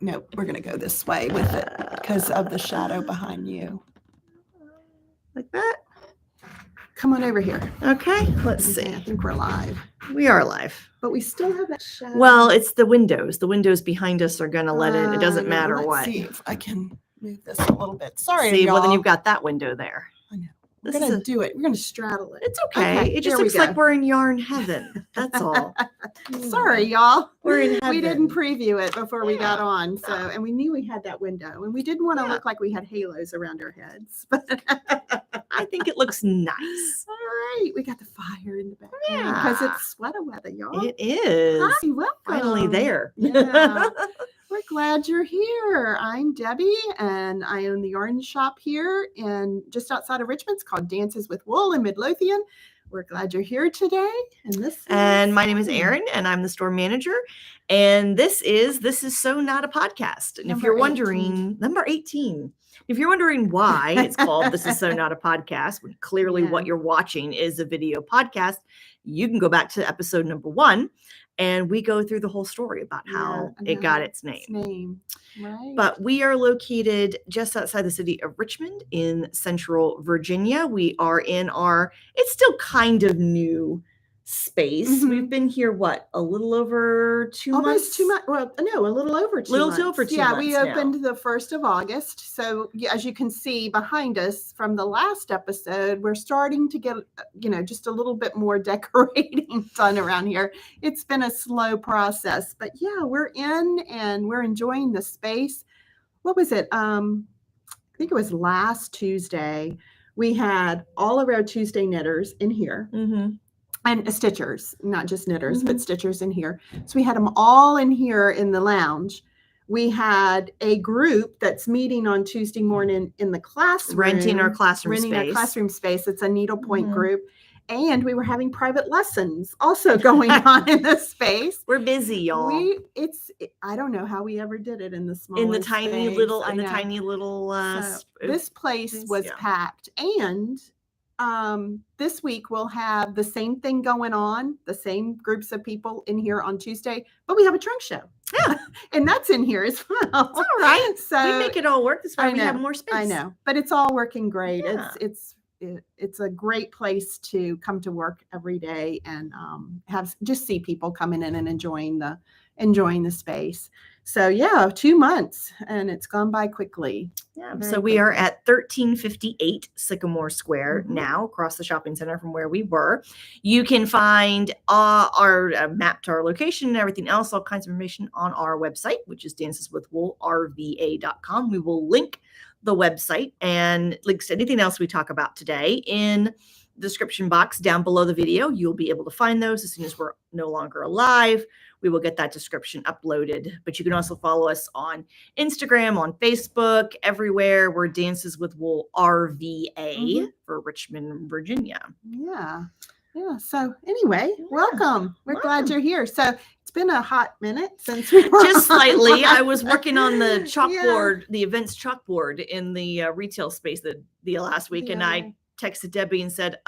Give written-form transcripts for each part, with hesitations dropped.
No, we're going to go this way with it because of the shadow behind you. Like that? Come on over here. Okay, let's see. I think we're live. We are live. But we still have that shadow. Well, it's the windows. The windows behind us are going to let it. It doesn't matter let's what. See if I can move this a little bit. Sorry, See, y'all. well, then you've got that window there. I know. We're going to do it. We're going to straddle it. It's okay. It just looks like we're in yarn heaven. That's all. Sorry, y'all. We're in heaven. We didn't preview it before we got on. So, and we knew we had that window, and we didn't want to look like we had halos around our heads. But I think it looks nice. All right. We got the fire in the background because it's sweater weather, y'all. It is. Hi, welcome. Finally there. Yeah. We're glad you're here. I'm Debbie, and I own the yarn shop here and just outside of Richmond. It's called Dances with Wool in Midlothian. We're glad you're here today. And my name is Erin, and I'm the store manager. And this is So Not a Podcast. And if you're wondering, number 18. If you're wondering why it's called This Is So Not a Podcast, when clearly what you're watching is a video podcast, you can go back to episode number 1. And we go through the whole story about how it got its name. Right. But we are located just outside the city of Richmond in central Virginia. We are in it's still kind of new space. Mm-hmm. We've been here, a little over 2 months? Almost 2 months. Well, no, a little over 2 months. Over 2 months. Yeah, we opened the 1st of August. So as you can see behind us from the last episode, we're starting to get, just a little bit more decorating done around here. It's been a slow process, but yeah, we're in and we're enjoying the space. What was it? I think it was last Tuesday. We had all of our Tuesday knitters in here. Mm-hmm. And stitchers, not just knitters, but stitchers in here. So we had them all in here in the lounge. We had a group that's meeting on Tuesday morning in the classroom. Renting our classroom space. It's a needlepoint group. And we were having private lessons also going on in this space. We're busy, y'all. I don't know how we ever did it in the small tiny little this place was packed. And this week we'll have the same thing going on, the same groups of people in here on Tuesday, but we have a trunk show. Yeah. And that's in here as well. All right. So we make it all work. That's why we have more space. I know, but it's all working great. Yeah. It's a great place to come to work every day and just see people coming in and enjoying the space. So 2 months and it's gone by quickly. Yeah. So we are at 1358 Sycamore Square now, across the shopping center from where we were. You can find our map to our location and everything else, all kinds of information on our website, which is danceswithwoolrva.com. We will link the website and links to anything else we talk about today in the description box down below the video. You'll be able to find those as soon as we're no longer alive. We will get that description uploaded, but you can also follow us on Instagram, on Facebook, everywhere. We're Dances with Wool RVA for Richmond, Virginia. Yeah. So anyway, welcome. We're glad you're here. So it's been a hot minute since we were just slightly. I was working on the chalkboard, the events chalkboard in the retail space the last week, and I texted Debbie and said,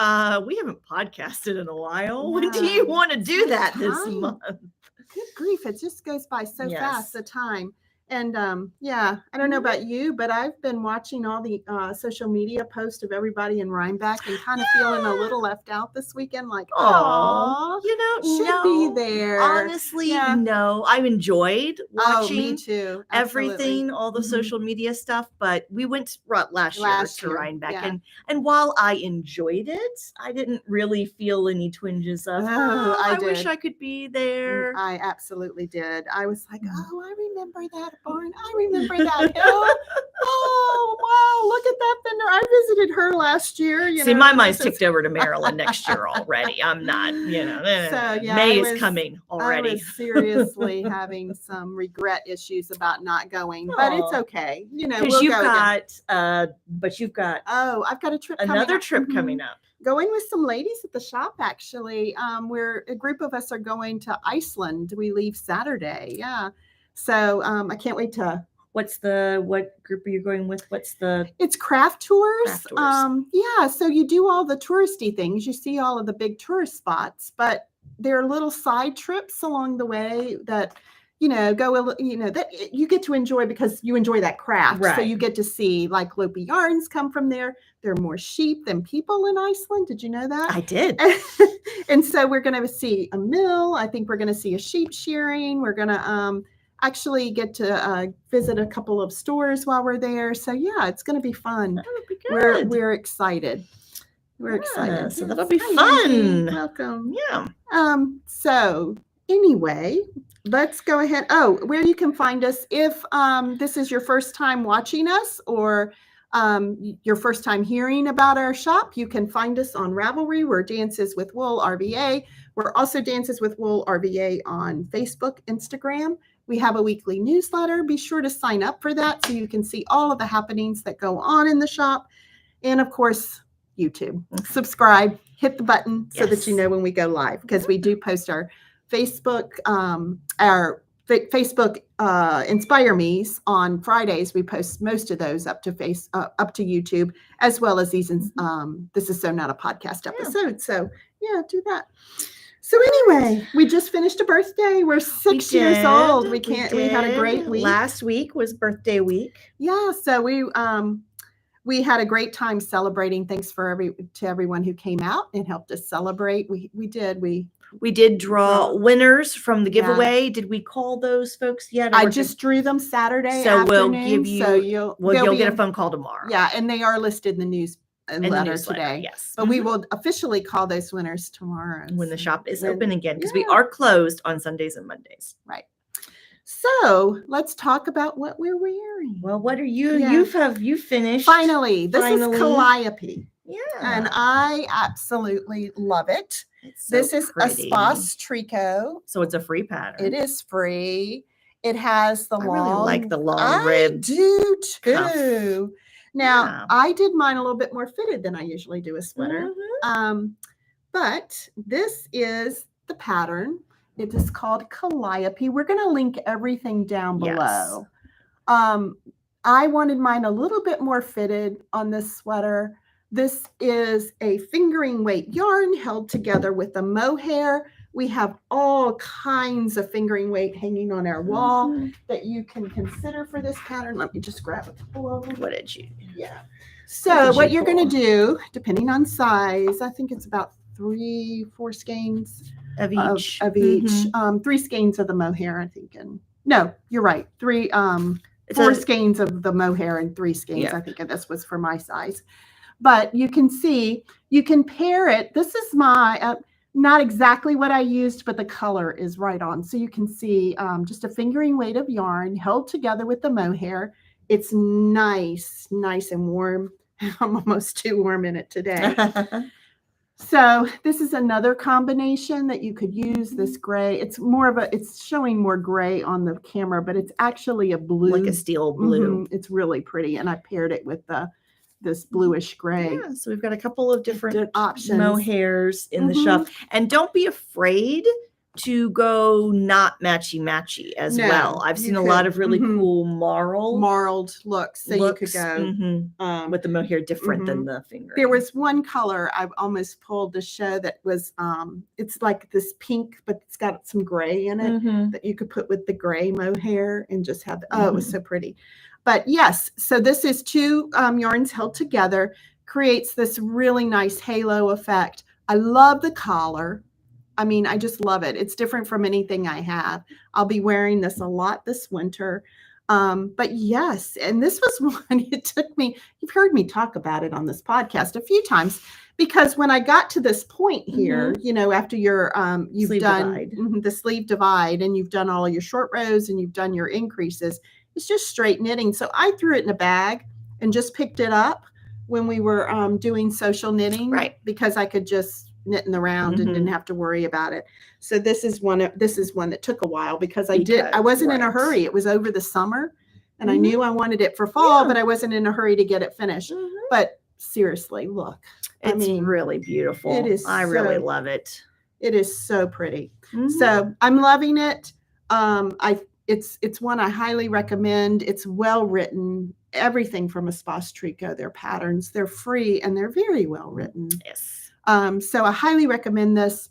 we haven't podcasted in a while. When do you want to do that this month? Good grief. It just goes by so fast, the time. And I don't know about you, but I've been watching all the social media posts of everybody in Rhinebeck and kind of feeling a little left out this weekend. Like, oh, should be there. Honestly, no. I've enjoyed watching me too. Everything, all the social media stuff. But we went last year to Rhinebeck, and while I enjoyed it, I didn't really feel any twinges of. I wish I could be there. I absolutely did. I was like, I remember that barn. I remember that hill. Oh, wow. Look at that vendor. I visited her last year. See, my mind's ticked over to Maryland next year already. I'm not, So, May is coming already. I was seriously having some regret issues about not going, but it's okay. Because you've got I've got a trip coming up. Going with some ladies at the shop, actually. We're a group of us are going to Iceland. We leave Saturday. Yeah. So I can't wait to. What group are you going with? It's craft tours. So you do all the touristy things. You see all of the big tourist spots, but there are little side trips along the way that that you get to enjoy because you enjoy that craft. Right. So you get to see like Lopi yarns come from there. There are more sheep than people in Iceland. Did you know that? I did. And so we're going to see a mill. I think we're going to see a sheep shearing. We're going to actually get to visit a couple of stores while we're there. So yeah, it's going to be fun. That'll be good. We're excited. We're excited. So that'll be fun. Welcome. Yeah. So anyway, let's go ahead. Oh, where you can find us if this is your first time watching us or your first time hearing about our shop, you can find us on Ravelry. We're Dances with Wool RVA. We're also Dances with Wool RVA on Facebook, Instagram. We have a weekly newsletter. Be sure to sign up for that so you can see all of the happenings that go on in the shop. And of course, YouTube. Subscribe, hit the button so that you know when we go live, because we do post our Facebook, Inspire Me's on Fridays. We post most of those up to YouTube, as well as these. This is so not a podcast episode. So yeah, do that. So anyway, we just finished a birthday. We're 6 years old. We had a great week. Last week was birthday week. Yeah. So we had a great time celebrating. Thanks to everyone who came out and helped us celebrate. We did draw winners from the giveaway. Yeah. Did we call those folks yet? I just drew them Saturday so afternoon. We'll give you. So you'll get a phone call tomorrow. Yeah, and they are listed in the newsletter today. Yes, but we will officially call those winners tomorrow when the shop is open again, because we are closed on Sundays and Mondays. Right. So let's talk about what we're wearing. Well, what are you? Yeah. You finished finally? This is Calliope. Yeah, and I absolutely love it. This is Espos Trico. So it's a free pattern. It is free. It has the long. I really like the long rib. I do too. Cuff. Now I did mine a little bit more fitted than I usually do a sweater. But this is the pattern. It is called Calliope. We're going to link everything down below. Yes. I wanted mine a little bit more fitted on this sweater. This is a fingering weight yarn held together with a mohair. We have all kinds of fingering weight hanging on our wall that you can consider for this pattern. Let me just grab a couple of them. What did you? Yeah. So what you're going to do, depending on size, I think it's about 3-4 skeins of each. Of each. 3 skeins of the mohair, I think. And no, you're right. 4 skeins of the mohair and 3 skeins. Yeah. I think this was for my size. But you can see, you can pair it. This is my, not exactly what I used, but the color is right on. So you can see just a fingering weight of yarn held together with the mohair. It's nice and warm. I'm almost too warm in it today. So this is another combination that you could use, this gray. It's it's showing more gray on the camera, but it's actually a blue. Like a steel blue. It's really pretty. And I paired it with this bluish gray. Yeah, so we've got a couple of different options, mohairs in the shop. And don't be afraid to go not matchy as well. I've seen a lot of really cool marled looks. So you could go with the mohair different than the finger. There was one color I almost pulled to show that was it's like this pink, but it's got some gray in it that you could put with the gray mohair and just have it was so pretty. But yes, so this is 2 yarns held together, creates this really nice halo effect. I love the collar. I mean, I just love it. It's different from anything I have. I'll be wearing this a lot this winter. But yes, and this was one, it took me, you've heard me talk about it on this podcast a few times, because when I got to this point here, after you've done the sleeve divide and you've done all of your short rows and you've done your increases, it's just straight knitting. So I threw it in a bag and just picked it up when we were doing social knitting, because I could just knit in the round and didn't have to worry about it. So this is one that took a while because I wasn't in a hurry. It was over the summer and I knew I wanted it for fall, but I wasn't in a hurry to get it finished. But seriously, look, it's really beautiful. It is. I really love it. It is so pretty. So I'm loving it. It's one I highly recommend. It's well written. Everything from Espos Trico, their patterns, they're free and they're very well written. Yes. So I highly recommend this.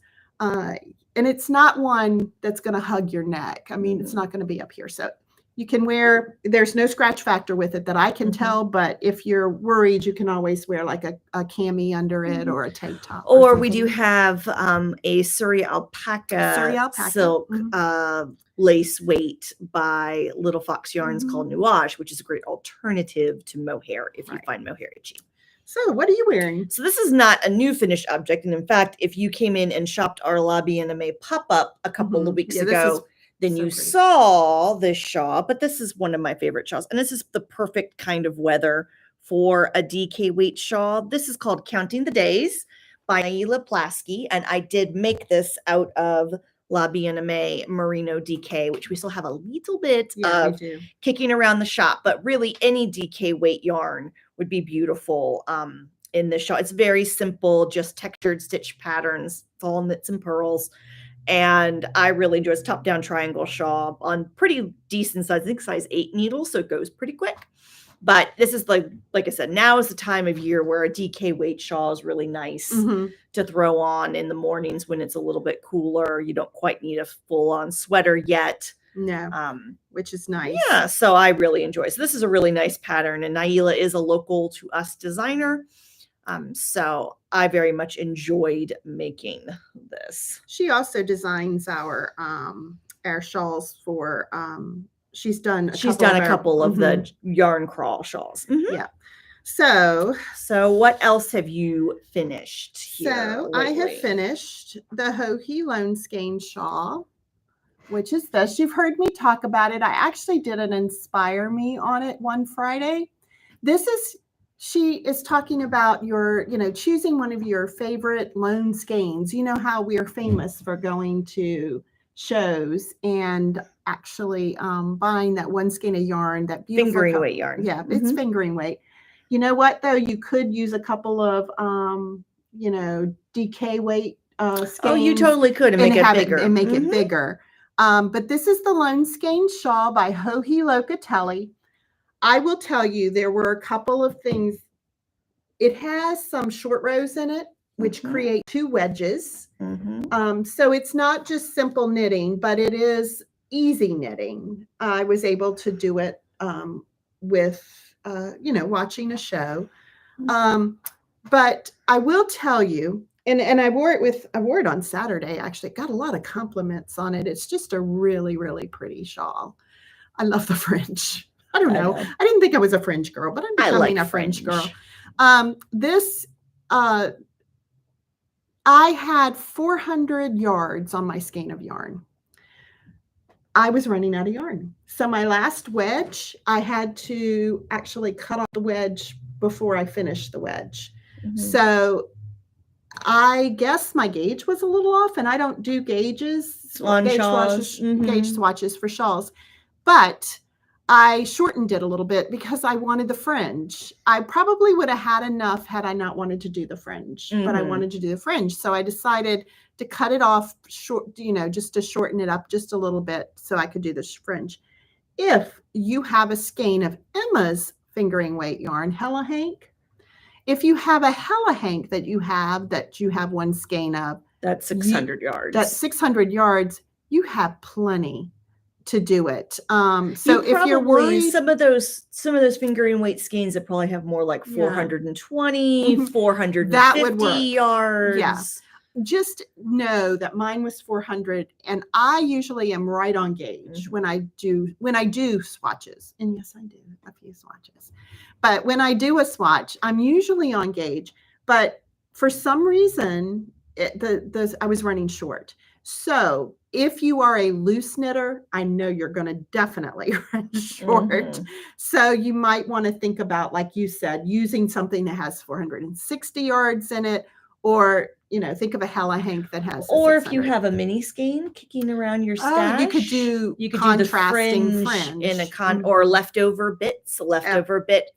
and it's not one that's going to hug your neck. I mean, it's not going to be up here. So you can wear, there's no scratch factor with it that I can tell, but if you're worried, you can always wear like a cami under it or a tank top. Or we do have a Surrey alpaca silk lace weight by Little Fox Yarns called Nuage, which is a great alternative to mohair if you find mohair itchy. So what are you wearing? So this is not a new finished object. And in fact, if you came in and shopped our Lobby Anime pop-up a couple of weeks ago, then you saw this shawl. But this is one of my favorite shawls. And this is the perfect kind of weather for a DK weight shawl. This is called Counting the Days by Nailya Plaskey. And I did make this out of Lobby Anime Merino DK, which we still have a little bit of kicking around the shop. But really, any DK weight yarn would be beautiful in this shawl. It's very simple, just textured stitch patterns. It's all knits and pearls. And I really enjoy this top-down triangle shawl on pretty decent size, I think size 8 needles, so it goes pretty quick. But this is like I said, now is the time of year where a DK weight shawl is really nice to throw on in the mornings when it's a little bit cooler. You don't quite need a full-on sweater yet. No, which is nice. Yeah, so I really enjoy it. So this is a really nice pattern, and Nailya is a local to us designer. So I very much enjoyed making this. She also designs our shawls for she's done a couple of the yarn crawl shawls. Yeah. So what else have you finished here? So lately? I have finished the Hawley Lone Skein shawl, which is this. You've heard me talk about it. I actually did an Inspire Me on it one Friday. She is talking about choosing one of your favorite lone skeins. You know how we are famous for going to shows and actually buying that one skein of yarn, that beautiful fingering weight yarn. Yeah, it's fingering weight. You know what though? You could use a couple of DK weight skeins. Oh, you totally could and make it bigger. It bigger. But this is the Lone Skein shawl by Joji Locatelli. I will tell you, there were a couple of things. It has some short rows in it, which create 2 wedges. So it's not just simple knitting, but it is easy knitting. I was able to do it with, watching a show. But I will tell you, and I wore it on Saturday, actually. Got a lot of compliments on it. It's just a really, really pretty shawl. I love the fringe. I don't know. I didn't think I was a fringe girl, but I'm becoming a fringe girl. I had 400 yards on my skein of yarn. I was running out of yarn. So my last wedge, I had to actually cut off the wedge before I finished the wedge. So I guess my gauge was a little off, and I don't do gauge swatches for shawls, but I shortened it a little bit because I wanted the fringe. I probably would have had enough had I not wanted to do the fringe, but I wanted to do the fringe. So I decided to cut it off short, just to shorten it up just a little bit so I could do the fringe. If you have a skein of Emma's fingering weight yarn, Hella Hank, if you have a Hella Hank that you have one skein of, that's 600 yards. That's 600 yards. You have plenty to do it. So if you're worried, some of those fingering weight skeins that probably have more like 420, 450 that would work. Yards. Yeah. Just know that mine was 400, and I usually am right on gauge when I do swatches. And yes, I do a few swatches. But when I do a swatch, I'm usually on gauge. But for some reason, I was running short. So if you are a loose knitter, I know you're going to definitely run short. So you might want to think about, like you said, using something that has 460 yards in it, or think of a Hella Hank that has. Or if you have a mini skein kicking around your stash, you could do contrasting fringe in a or leftover bit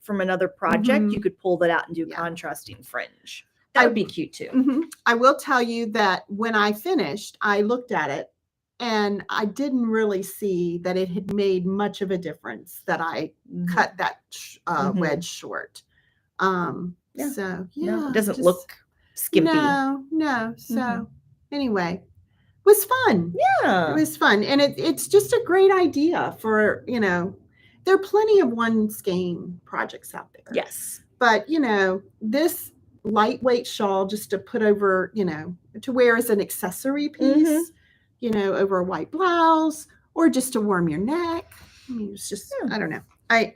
from another project. You could pull that out and do contrasting fringe. That would be cute too. I will tell you that when I finished, I looked at it and I didn't really see that it had made much of a difference that I cut that wedge short. So no, it doesn't look skimpy. No. So anyway, was fun. Yeah. It was fun. And it's just a great idea for, there are plenty of one skein projects out there. Yes. But, this lightweight shawl just to put over, to wear as an accessory piece, over a white blouse or just to warm your neck. I mean, it's just, I don't know. I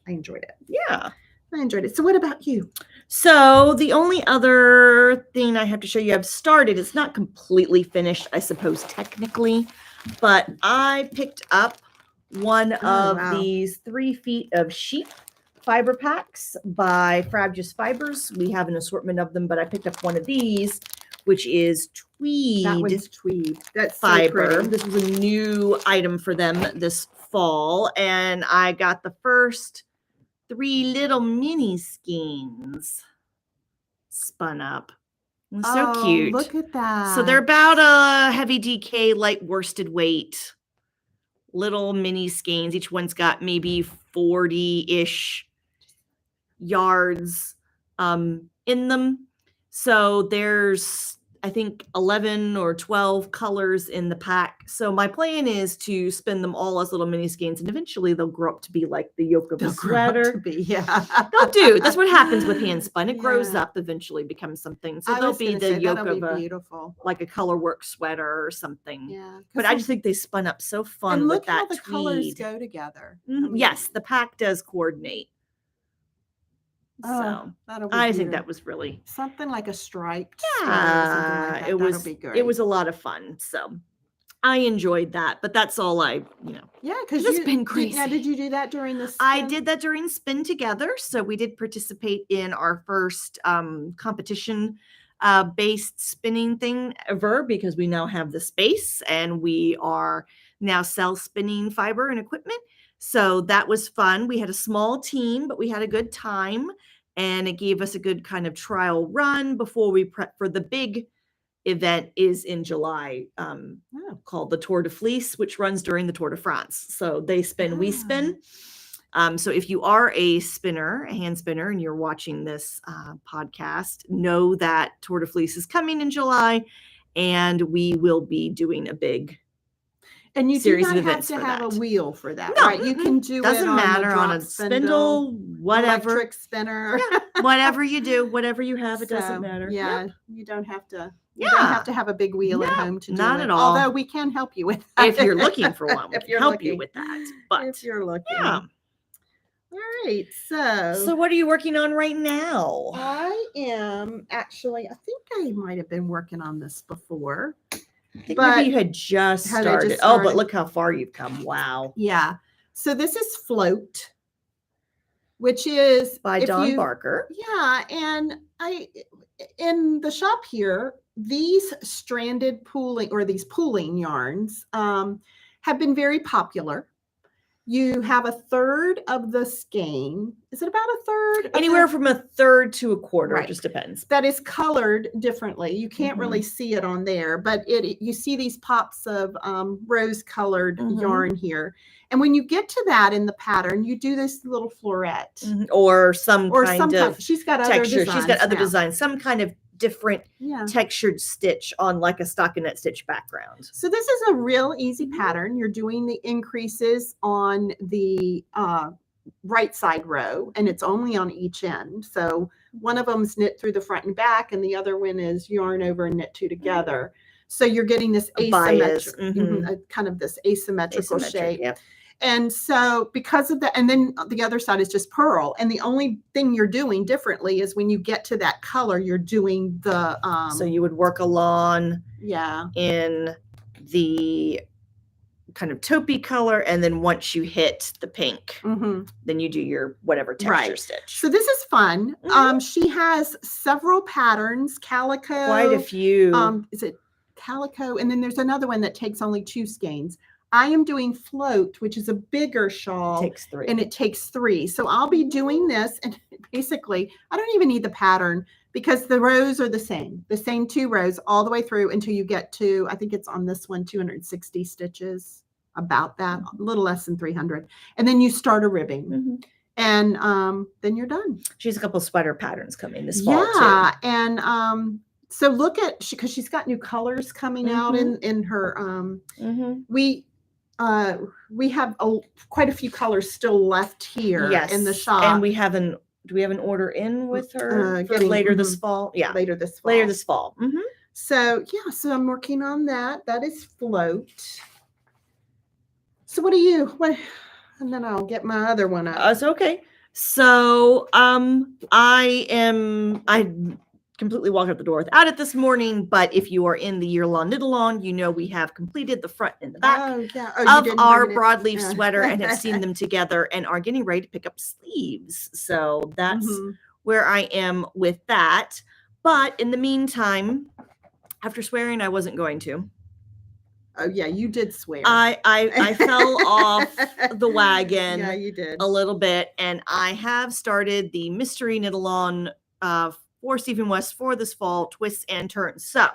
enjoyed it. Yeah. I enjoyed it. So what about you? So the only other thing I have to show you I've started, it's not completely finished, I suppose, technically, but I picked up one of these 3 feet of sheep fiber packs by Frabjous Fibers. We have an assortment of them, but I picked up one of these, which is tweed. That one's tweed. That's fiber. So this was a new item for them this fall, and I got the first 3 little mini skeins spun up. So cute. Look at that. So they're about a heavy DK, light worsted weight, little mini skeins. Each one's got maybe 40-ish yards in them. So there's, I think, 11 or 12 colors in the pack. So my plan is to spin them all as little mini skeins, and eventually they'll grow up to be like the yoke of a sweater. They'll do. That's what happens with hand spun. It grows up, eventually becomes something. So they'll be the yoke of like a color work sweater or something. Yeah. But I just think they spun up so fun and with look that how the tweed. Colors go together. Yes, the pack does coordinate. So I think that was really something like a striped. Yeah, it was. It was a lot of fun. So I enjoyed that. But that's all I, Yeah, because it's been crazy. Did you do that during the spin? I did that during Spin Together. So we did participate in our first competition based spinning thing ever, because we now have the space and we are now spinning fiber and equipment. So that was fun. We had a small team, but we had a good time, and it gave us a good kind of trial run before we prep for the big event is in July, called the Tour de Fleece, which runs during the Tour de France. So they spin, we spin. So if you are a spinner, a hand spinner, and you're watching this podcast, know that Tour de Fleece is coming in July, and we will be doing a big and you series do not of events have to have that. a wheel for that, no, right? You can do doesn't it matter on a spindle, whatever, electric spinner, whatever you do, whatever you have, it doesn't matter. Yeah, you don't have to. You don't have to have a big wheel at home to do not it. at all. Although we can help you with that. If you're looking for one, we can help you with that. But if you're looking, yeah. All right, so what are you working on right now? I am actually. I think I might have been working on this before. I think maybe you had just started. Oh, but look how far you've come. Wow. Yeah. So this is Float, which is by Dawn Barker. Yeah. And in the shop here, these stranded pooling or these pooling yarns have been very popular. You have a third of the skein. Is it about a third? Anywhere from a third to a quarter. Right. It just depends. That is colored differently. You can't really see it on there, but you see these pops of rose-colored yarn here. And when you get to that in the pattern, you do this little floret. Or some kind of she's got texture. other designs. She's got other designs. Some kind of different textured stitch on like a stockinette stitch background. So this is a real easy pattern. You're doing the increases on the right side row, and it's only on each end. So one of them's knit through the front and back, and the other one is yarn over and knit two together. So you're getting this asymmetrical, kind of this asymmetrical shape. Yep. And so because of that, and then the other side is just purl. And the only thing you're doing differently is when you get to that color, you're doing the so you would work along in the kind of taupey color, and then once you hit the pink, then you do your whatever texture stitch. So this is fun. She has several patterns, calico, quite a few. Is it calico? And then there's another one that takes only 2 skeins. I am doing Float, which is a bigger shawl. Takes 3. And it takes 3. So I'll be doing this, and basically I don't even need the pattern because the rows are the same 2 rows all the way through until you get to, I think it's on this one, 260 stitches, about that, a little less than 300. And then you start a ribbing. And then you're done. She has a couple sweater patterns coming this fall too. And So look at, because she's got new colors coming out in her, we have quite a few colors still left here in the shop. And do we have an order in with her for later this fall? Yeah. Later this fall. So yeah, so I'm working on that. That is Float. So what? And then I'll get my other one up. It's okay. So I completely walked out the door without it this morning, but if you are in the year-long knit-along, you know we have completed the front and the back of our broadleaf sweater and have seen them together and are getting ready to pick up sleeves. So that's where I am with that. But in the meantime, after swearing I wasn't going to. Oh yeah, you did swear. I fell off the wagon. Yeah, you did a little bit, and I have started the mystery knit along for Stephen West for this fall, twists and turns. So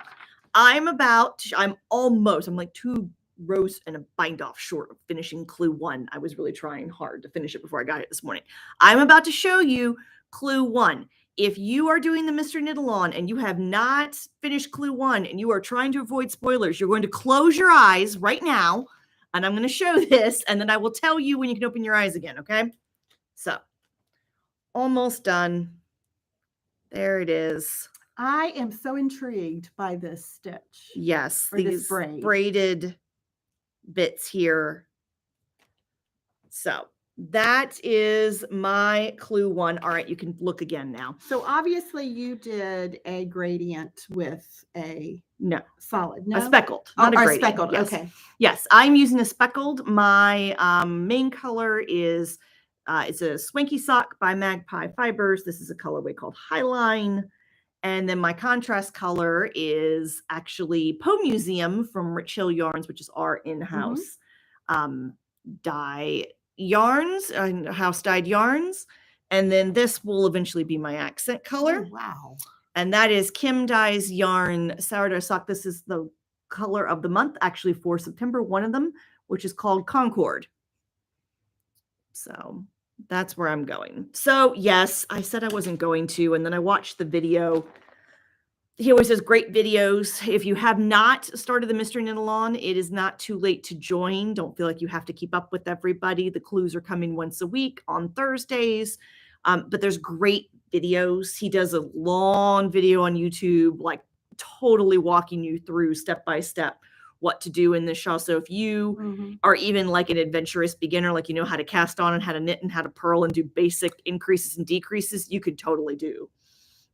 I'm like 2 rows and a bind off short of finishing clue 1. I was really trying hard to finish it before I got it this morning. I'm about to show you clue 1. If you are doing the mystery knit along and you have not finished clue 1 and you are trying to avoid spoilers, you're going to close your eyes right now, and I'm going to show this, and then I will tell you when you can open your eyes again, okay? So, almost done. There it is. I am so intrigued by this stitch. Yes, these braided bits here. So, that is my clue 1. All right, you can look again now. So obviously you did a gradient with a solid, a speckled, not a gradient. Speckled. Yes. Okay. Yes, I'm using a speckled. My main color is it's a Swanky Sock by Magpie Fibers. This is a colorway called Highline. And then my contrast color is actually Po Museum from Rich Hill Yarns, which is our in-house dye yarns, house dyed yarns. And then this will eventually be my accent color. Oh, wow. And that is Kim Dye's Yarn Sourdough Sock. This is the color of the month, actually, for September, one of them, which is called Concord. So that's where I'm going. So yes, I said I wasn't going to, and then I watched the video. He always does great videos. If you have not started the Mystery Knit Along, it is not too late to join. Don't feel like you have to keep up with everybody. The clues are coming once a week on Thursdays. But there's great videos. He does a long video on YouTube, like totally walking you through step by step what to do in this shawl. So if you are even like an adventurous beginner, like you know how to cast on and how to knit and how to purl and do basic increases and decreases, you could totally do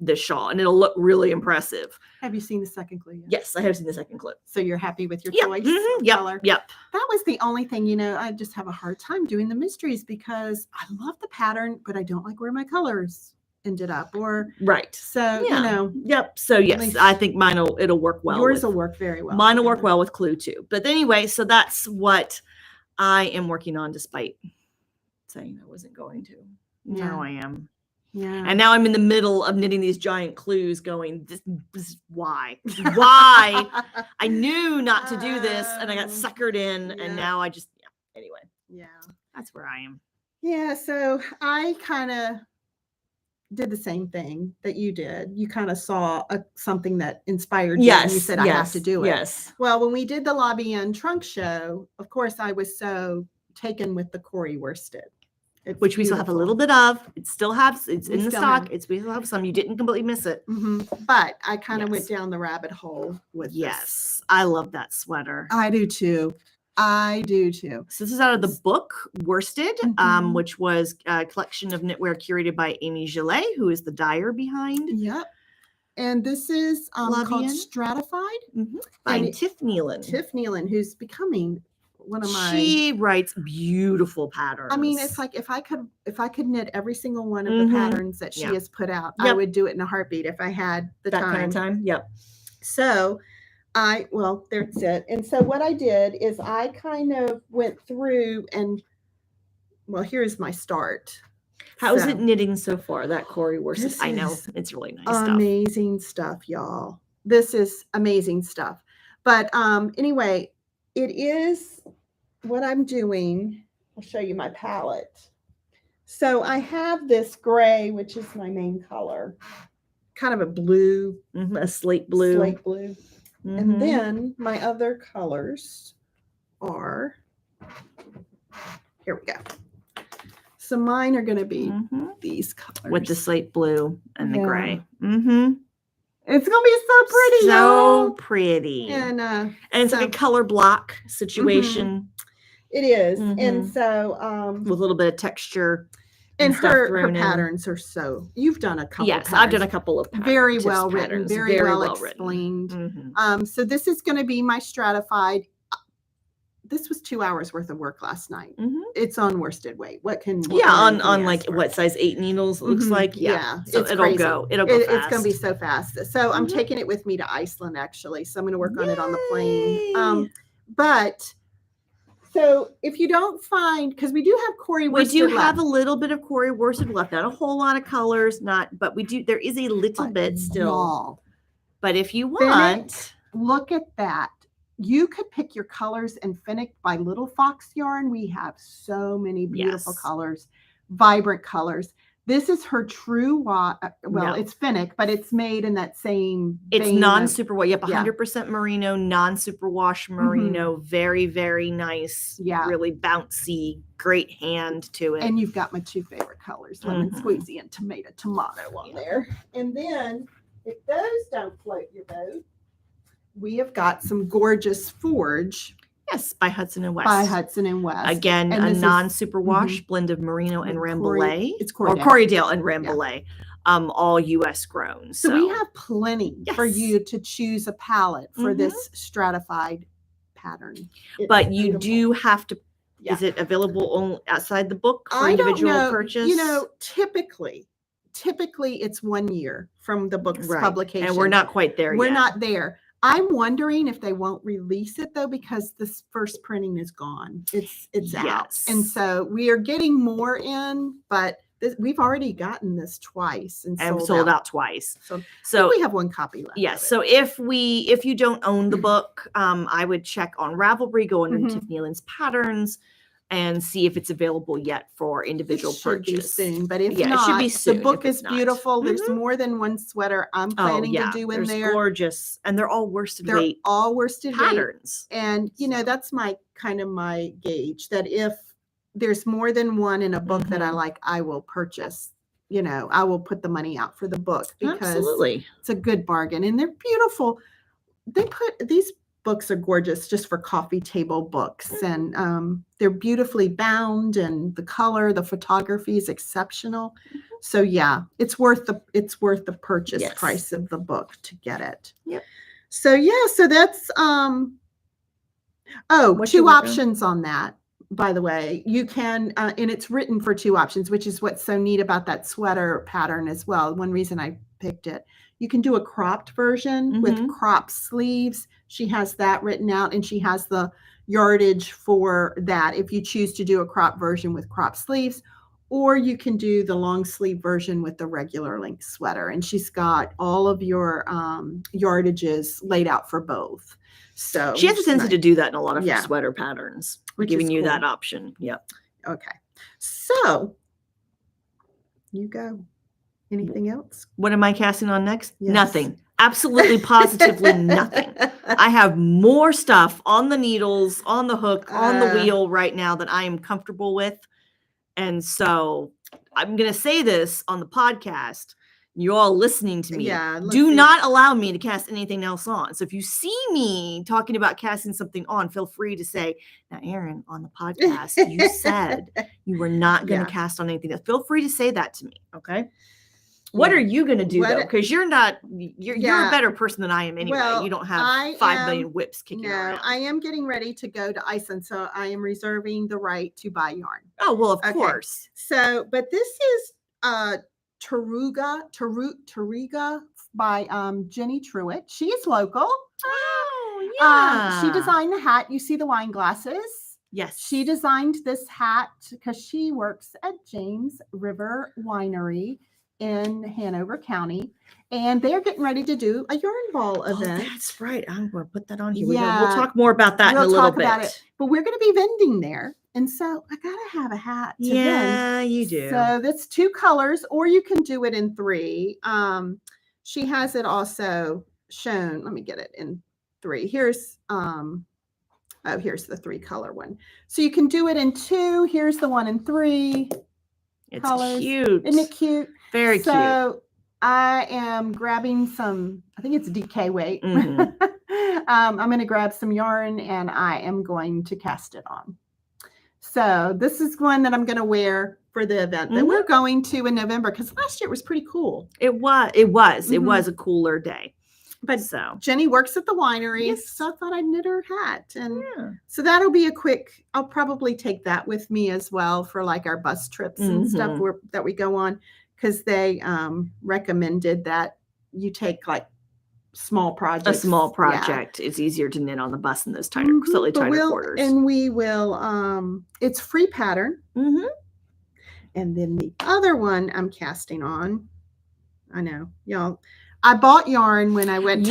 this shawl and it'll look really impressive. Have you seen the second clue yet? Yes, I have seen the second clue. So you're happy with your choice of color? Yep. That was the only thing, you know, I just have a hard time doing the mysteries because I love the pattern, but I don't like where my colors ended up so you know. So yes, I think it'll work well. Yours will work very well. Mine will work well with clue 2. But anyway, so that's what I am working on despite saying I wasn't going to. Now I am. Yeah. And now I'm in the middle of knitting these giant clues going, this is why I knew not to do this and I got suckered in and now I just, anyway. Yeah. That's where I am. Yeah. So I kind of did the same thing that you did. You kind of saw something that inspired you and you said, I have to do it. Yes. Well, when we did the Lobby Inn trunk show, of course, I was so taken with the Corey worsted. Which we still have a little bit of. It's in the stock. We still have some. You didn't completely miss it. But I kind of went down the rabbit hole with this. I love that sweater. I do too. So this is out of the book Worsted, which was a collection of knitwear curated by Amy Gillet, who is the dyer behind. Yep. And this is called Stratified by Tiff Neilan. Tiff Neilan, who's becoming one of my. She writes beautiful patterns. I mean, it's like if I could knit every single one of the patterns that she has put out, I would do it in a heartbeat if I had the time. Kind of time. Yep. So that's it. And so what I did is I kind of went through and here's my start. How is it knitting so far? That Corey worsted. I know it's really nice stuff. Amazing stuff, y'all. This is amazing stuff. But anyway, it is what I'm doing. I'll show you my palette. So I have this gray, which is my main color, kind of a blue, a slate blue. Slate blue. And then my other colors are, here we go. So mine are going to be these colors. With the slate blue and the gray. It's going to be so pretty. So pretty. And it's like a color block situation. It is. And so. With a little bit of texture. And her patterns are so, you've done a couple. Yes, I've done a couple of very well written, very well explained. So this is going to be my stratified. This was 2 hours worth of work last night. It's on worsted weight. What on like what size 8 needles it looks like. So it'll crazy. go fast. It's going to be so fast. So I'm taking it with me to Iceland actually. So I'm going to work on it on the plane. So if you don't find, because we do have Corey worsted left. Have a little bit of Corey worsted left, not a whole lot of colors, but we do, there is a little bit still. But if you want, Finnick, look at that. You could pick your colors in Finnick by Little Fox yarn. We have so many beautiful colors, vibrant colors. This is her true it's Finnick, but it's made in that same. It's non-superwash. Yep, 100% merino, non-superwash merino. Very, very nice. Yeah, really bouncy, great hand to it. And you've got my 2 favorite colors, lemon squeezy and tomato on there. And then if those don't float your boat, we have got some gorgeous forge. Yes, by Hudson and West. Again, a non-superwash blend of merino and Rambouillet. It's Corriedale and Rambouillet, all U.S. grown. So we have plenty for you to choose a palette for this stratified pattern. But you do have to. Is it available only outside the book for individual purchase? You know, typically it's 1 year from the book's publication, and we're not quite there yet. We're not there. I'm wondering if they won't release it though, because this first printing is gone. It's out. And so we are getting more in, but we've already gotten this twice and sold out twice. So we have 1 copy left. Yes. So if you don't own the book, I would check on Ravelry, go under Tiff Neilan's patterns, and see if it's available yet for individual purchase. Be soon, but if not, it should be soon. The book is beautiful. There's more than 1 sweater I'm planning to do in there. Gorgeous, and they're all worsted weight. They're all worsted patterns. And that's my gauge, that if there's more than 1 in a book that I like, I will purchase. I will put the money out for the book because it's a good bargain, and they're beautiful. These books are gorgeous just for coffee table books, and they're beautifully bound, and the color, the photography is exceptional. So it's worth the purchase price of the book to get it. So that's 2 options on that. By the way, you can and it's written for 2 options, which is what's so neat about that sweater pattern as well. One reason I picked it. You can do a cropped version with cropped sleeves. She has that written out, and she has the yardage for that if you choose to do a cropped version with cropped sleeves, or you can do the long sleeve version with the regular length sweater. And she's got all of your yardages laid out for both. So she has a tendency to do that in a lot of her sweater patterns, giving you that option. Yep. Okay. So you go. Anything else? What am I casting on next? Nothing. Absolutely, positively nothing. I have more stuff on the needles, on the hook, on the wheel right now that I am comfortable with. And so I'm going to say this on the podcast. You're all listening to me. Do not allow me to cast anything else on. So if you see me talking about casting something on, feel free to say, now, Erin, on the podcast, you said you were not going to cast on anything else. Feel free to say that to me. Okay. What are you going to do though? Because you're a better person than I am anyway. Well, you don't have 5 million whips kicking around. I am getting ready to go to Iceland, so I am reserving the right to buy yarn. Oh, well, of course. So, but this is Touriga by Jenny Truitt. She is local. Oh, yeah. She designed the hat. You see the wine glasses. Yes. She designed this hat because she works at James River Winery in Hanover County, and they're getting ready to do a yarn ball event. That's right. I'm going to put that on here. We'll talk more about that in a little bit. But we're going to be vending there, and so I got to have a hat to vend. You do. So that's 2 colors, or you can do it in 3. she has it also shown. Let me get it in 3. Here's here's the 3 color one. So you can do it in 2. Here's the one in 3. It's colors. cute. Isn't it cute? Very cute. So I am grabbing some, I think it's DK weight. Mhm. I'm going to grab some yarn and I am going to cast it on. So this is one that I'm going to wear for the event that we're going to in November, because last year it was pretty cool. It was a cooler day. But so Jenny works at the winery, yes. so I thought I'd knit her hat. And so that'll be a quick, I'll probably take that with me as well for like our bus trips and stuff that we go on, because they recommended that you take like small projects. A small project. It's easier to knit on the bus in those tighter, slightly tighter quarters. And we will, it's free pattern. And then the other one I'm casting on, I know, y'all, I bought yarn when I went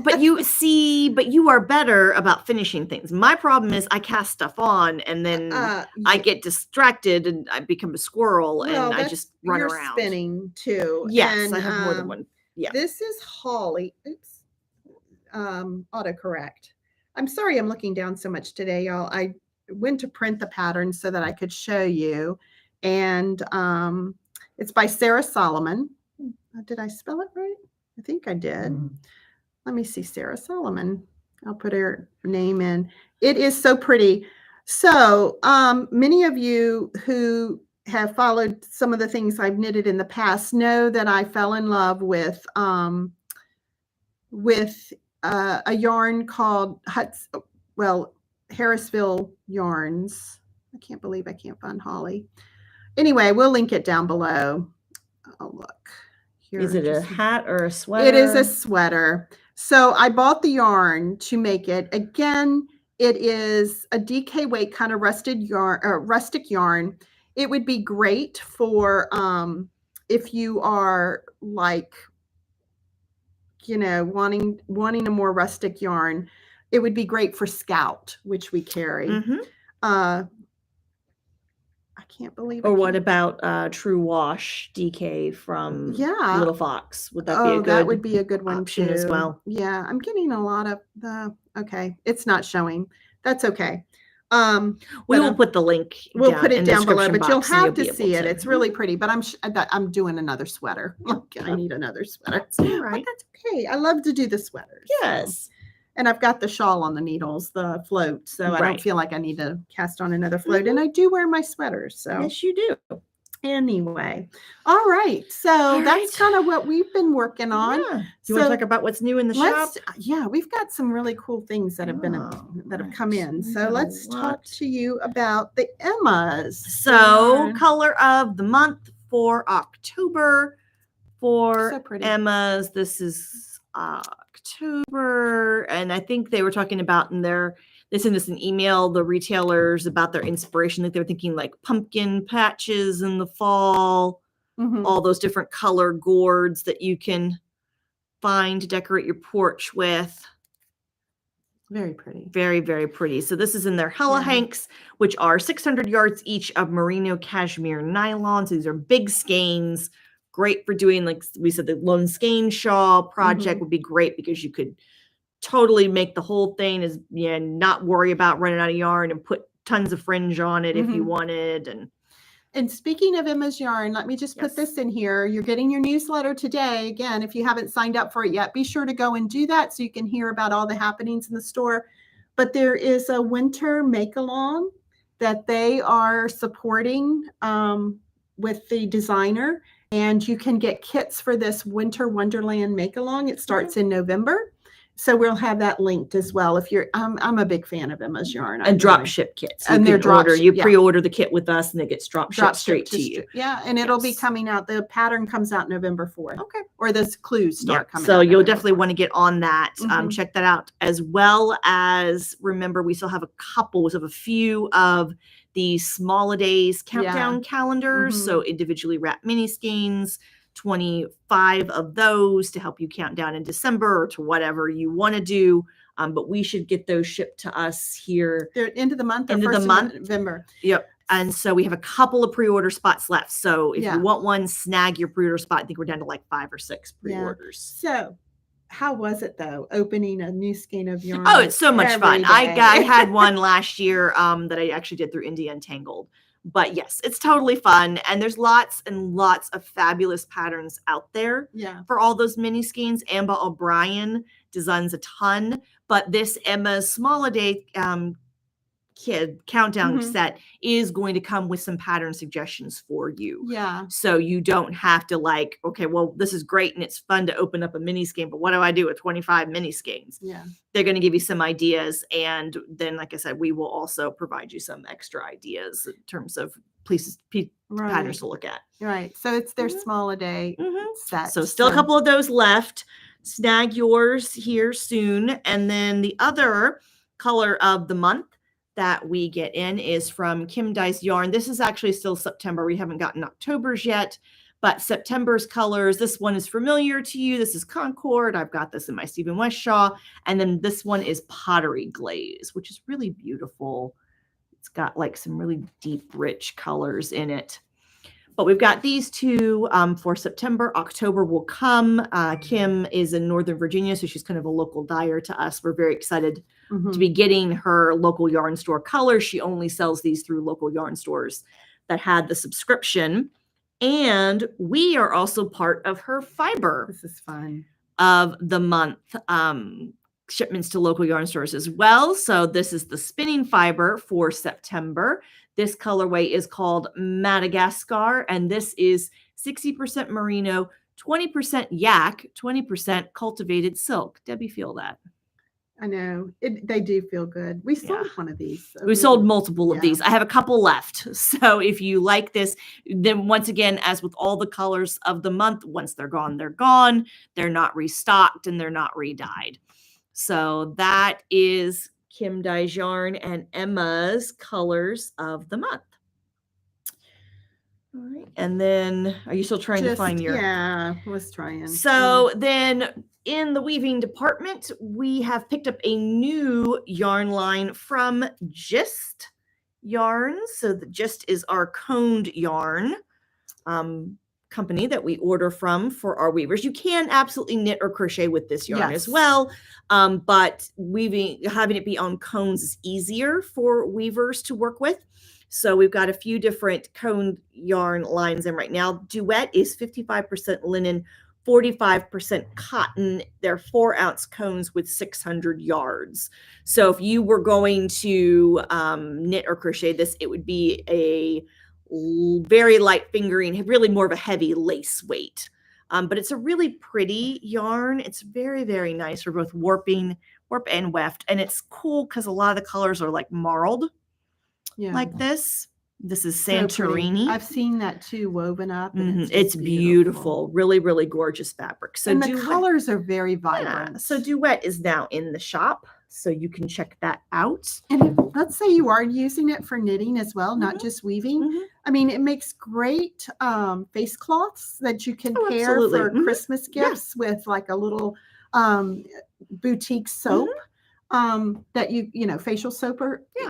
but you are better about finishing things. My problem is I cast stuff on and then I get distracted and I become a squirrel and I just run around. Spinning too. Yes, and, I have more than one. Yeah. This is Hawley. Oops. Autocorrect. I'm sorry I'm looking down so much today, y'all. I went to print the pattern so that I could show you. And it's by Sarah Solomon. Did I spell it right? I think I did. Let me see, Sarah Solomon. I'll put her name in. It is so pretty. So many of you who have followed some of the things I've knitted in the past know that I fell in love with a yarn called Harrisville Yarns. I can't believe I can't find Hawley. Anyway, we'll link it down below. Oh, look. Here, is it a hat or a sweater? It is a sweater. So I bought the yarn to make it. Again, it is a DK weight kind of rustic yarn. It would be great for if you are like, you know, wanting a more rustic yarn. It would be great for Scout, which we carry. I can't believe it. Or what about True Wash DK from Little Fox? Would that be a good that would be a good one option too as well? Yeah, I'm getting a lot of okay, it's not showing. That's okay. We will put the link. We'll put it down below, but you'll have to see it. To. It's really pretty. But I'm doing another sweater. I need another sweater. All right, but that's okay. I love to do the sweaters. Yes. So. And I've got the shawl on the needles, the float, so I don't feel like I need to cast on another float. And I do wear my sweaters, so yes, you do. Anyway, all right. So that's kind of what we've been working on. Yeah. Do you want to talk about what's new in the shop? Yeah, we've got some really cool things that have been that have come in. So let's talk to you about the Emmas. So color of the month for October for Emmas. This is October, and I think they were talking about they sent us an email, the retailers, about their inspiration. Like they were thinking like pumpkin patches in the fall, all those different color gourds that you can find to decorate your porch with. Very pretty. Very, very pretty. So this is in their Hella Hanks, which are 600 yards each of merino cashmere nylon. So these are big skeins. Great for doing, like we said, the lone skein shawl project would be great because you could totally make the whole thing not worry about running out of yarn and put tons of fringe on it if you wanted. And speaking of Emma's yarn, let me just put this in here. You're getting your newsletter today. Again, if you haven't signed up for it yet, be sure to go and do that so you can hear about all the happenings in the store. But there is a winter make-along that they are supporting with the designer. And you can get kits for this Winter Wonderland make-along. It starts in November. So we'll have that linked as well. If you're, I'm a big fan of Emma's yarn. And drop ship kits. And they're you pre-order the kit with us and it gets drop shipped straight to you. Yeah. And it'll be coming out. The pattern comes out November 4th. Okay. Or those clues start coming out. So you'll definitely want to get on that. Check that out. As well as, remember, we still have a few of the Small-A-Days countdown calendars. So individually wrapped mini skeins, 25 of those to help you count down in December or to whatever you want to do. But we should get those shipped to us here. They're end of the month or end first of the month. November. Yep. And so we have a couple of pre-order spots left. So if you want one, snag your pre-order spot. I think we're down to like 5 or 6 pre-orders. Yeah. So how was it though, opening a new skein of yarn? Oh, it's so much fun. I had one last year that I actually did through India Untangled. But yes, it's totally fun. And there's lots and lots of fabulous patterns out there for all those mini skeins. Amber O'Brien designs a ton. But this Emma's Small A Day Kid countdown set is going to come with some pattern suggestions for you. Yeah. So you don't have to like, okay, well, this is great and it's fun to open up a mini skein, but what do I do with 25 mini skeins? Yeah. They're going to give you some ideas. And then, like I said, we will also provide you some extra ideas in terms of places, patterns to look at. Right. So it's their Small A Day set. So still a couple of those left. Snag yours here soon. And then the other color of the month that we get in is from Kim Dye's Yarn. This is actually still September. We haven't gotten October's yet, but September's colors. This one is familiar to you. This is Concord. I've got this in my Stephen West Shawl. And then this one is Pottery Glaze, which is really beautiful. It's got like some really deep, rich colors in it. But we've got these two for September. October will come. Kim is in Northern Virginia, so she's kind of a local dyer to us. We're very excited to be getting her local yarn store colors. She only sells these through local yarn stores that had the subscription. And we are also part of her fiber. This is fun. Of the month shipments to local yarn stores as well. So this is the spinning fiber for September. This colorway is called Madagascar, and this is 60% merino, 20% yak, 20% cultivated silk. Debbie, feel that? I know. They do feel good. We sold one of these. So we sold multiple of these. I have a couple left. So if you like this, then once again, as with all the colors of the month, once they're gone, they're gone. They're not restocked and they're not re-dyed. So that is Kim Dye's Yarn and Emma's colors of the month. All right. And then, are you still trying to find your? Yeah, I was trying. So then in the weaving department, we have picked up a new yarn line from Gist Yarns. So the Gist is our coned yarn company that we order from for our weavers. You can absolutely knit or crochet with this yarn as well. But having it be on cones is easier for weavers to work with. So we've got a few different cone yarn lines in right now. Duet is 55% linen, 45% cotton. They're 4-ounce cones with 600 yards. So if you were going to knit or crochet this, it would be a very light fingering, really more of a heavy lace weight. But it's a really pretty yarn. It's very, very nice for both warp and weft. And it's cool because a lot of the colors are like marled like this. This is Santorini. So I've seen that too, woven up. And it's beautiful. Really, really gorgeous fabric. So and the colors are very vibrant. Yeah. So Duet is now in the shop. So you can check that out. And let's say you are using it for knitting as well, not just weaving. I mean, it makes great face cloths that you can pair for Christmas gifts with like a little boutique soap that facial soap,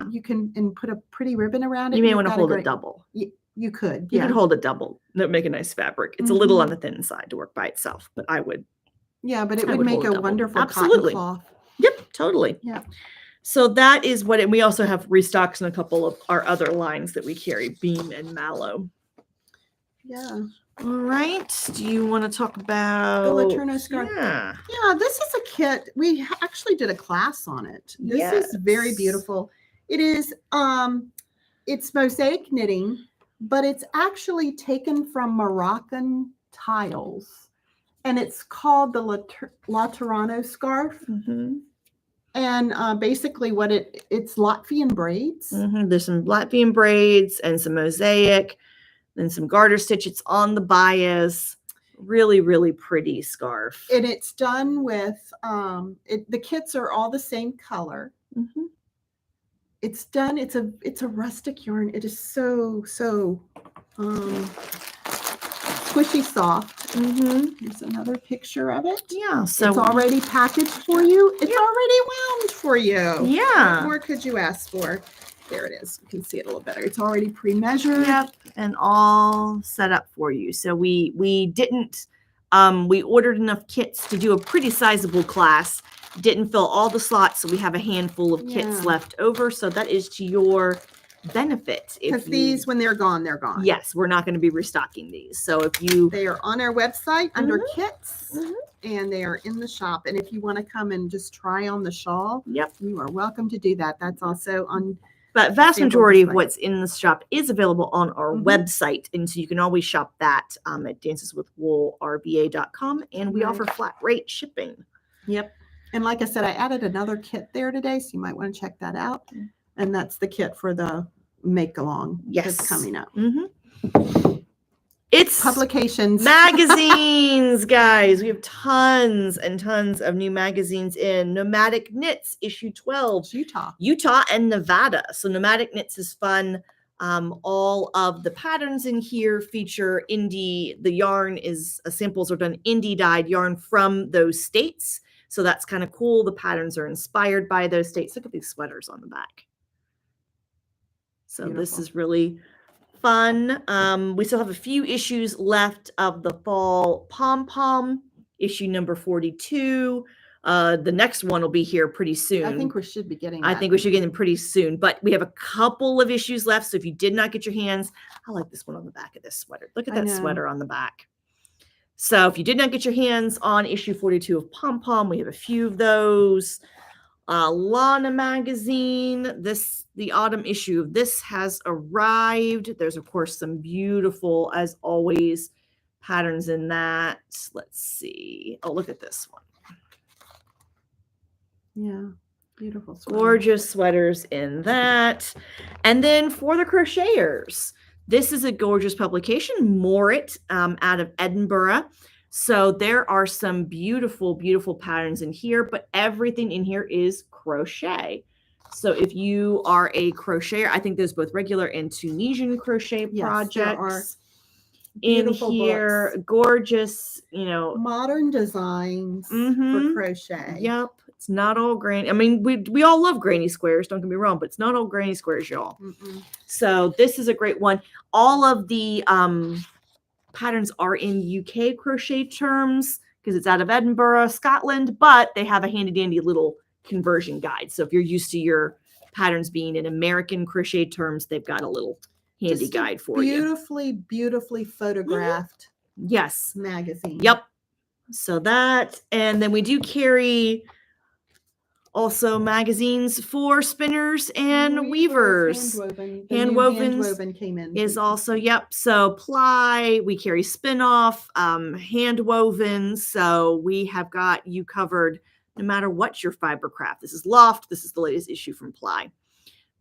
you can and put a pretty ribbon around it. You may want to hold it double. You could. You could hold it double. That would make a nice fabric. It's a little on the thin side to work by itself, but I would. Yeah, but it would make a wonderful cotton cloth. Yep, totally. Yeah. So that is what, and we also have restocks in a couple of our other lines that we carry, Beam and Mallow. Yeah. All right. Do you want to talk about the Laterno scarf? Yeah. Yeah, this is a kit. We actually did a class on it. This is very beautiful. It is it's mosaic knitting, but it's actually taken from Moroccan tiles. And it's called the Laterno scarf. And basically what it's Latvian braids. There's some Latvian braids and some mosaic, then some garter stitch. It's on the bias. Really, really pretty scarf. And it's done with, the kits are all the same color. It's done, it's a rustic yarn. It is so squishy soft. Here's another picture of it. Yeah, so it's already packaged for you. It's already wound for you. Yeah. What more could you ask for? There it is. You can see it a little better. It's already pre-measured. Yep, and all set up for you. So we didn't we ordered enough kits to do a pretty sizable class. Didn't fill all the slots, so we have a handful of kits left over. So that is to your benefit. Because these, when they're gone, they're gone. Yes, we're not going to be restocking these. So if you... They are on our website under kits, and they are in the shop. And if you want to come and just try on the shawl, you are welcome to do that. That's also on... But vast majority of what's in the shop is available on our website. And so you can always shop that at danceswithwoolrba.com. And we offer flat rate shipping. Yep. And like I said, I added another kit there today, so you might want to check that out. And that's the kit for the make along that's coming up. It's publications, magazines, guys. We have tons and tons of new magazines in Nomadic Knits issue 12, Utah and Nevada. So Nomadic Knits is fun. All of the patterns in here feature indie. The yarn is samples are done indie dyed yarn from those states. So that's kind of cool. The patterns are inspired by those states. Look at these sweaters on the back. So this is really fun. We still have a few issues left of the fall PomPom, issue number 42. The next one will be here pretty soon. I think we should be getting that. I think we should get them pretty soon. But we have a couple of issues left. So if you did not get your hands, I like this one on the back of this sweater. Look at that sweater on the back. So if you did not get your hands on issue 42 of PomPom, we have a few of those. Lana magazine, the autumn issue of this has arrived. There's of course some beautiful, as always, patterns in that. Let's see. Oh, look at this one. Yeah, beautiful sweater. Gorgeous sweaters in that. And then for the crocheters, this is a gorgeous publication, Morit, out of Edinburgh. So there are some beautiful, beautiful patterns in here, but everything in here is crochet. So if you are a crocheter, I think there's both regular and Tunisian crochet projects in here. Books. Gorgeous, modern designs for crochet. Yep. It's not all granny. I mean, we all love granny squares, don't get me wrong, but it's not all granny squares, y'all. So this is a great one. All of the patterns are in UK crochet terms because it's out of Edinburgh, Scotland, but they have a handy dandy little conversion guide. So if you're used to your patterns being in American crochet terms, they've got a little handy guide for you. Beautifully photographed. Yes. Magazine. Yep. So that, and then we do carry also magazines for spinners and weavers. Handwoven came in. Is also, so ply, we carry spin-off, handwoven. So we have got you covered no matter what your fiber craft. This is Loft. This is the latest issue from Ply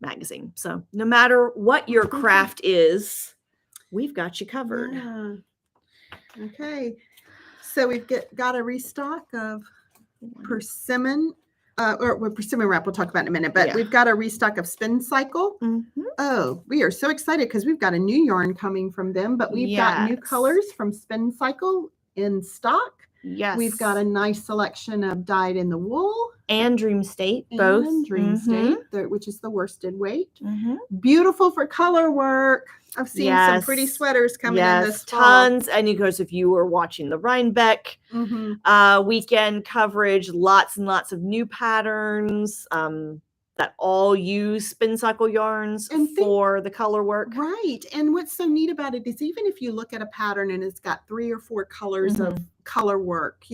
magazine. So no matter what your craft is, we've got you covered. Yeah. Okay. So we've got a restock of persimmon. Persimmon wrap we'll talk about in a minute, but we've got a restock of Spin Cycle. Oh, we are so excited because we've got a new yarn coming from them, but we've got new colors from Spin Cycle in stock. Yes. We've got a nice selection of dyed in the wool. And Dream State, both. And Dream State, which is the worsted weight. Beautiful for color work. I've seen some pretty sweaters coming in this fall. Tons. And of course, if you were watching the Rhinebeck weekend coverage, lots and lots of new patterns that all use Spin Cycle yarns for the color work. Right. And what's so neat about it is even if you look at a pattern and it's got 3 or 4 colors of color work,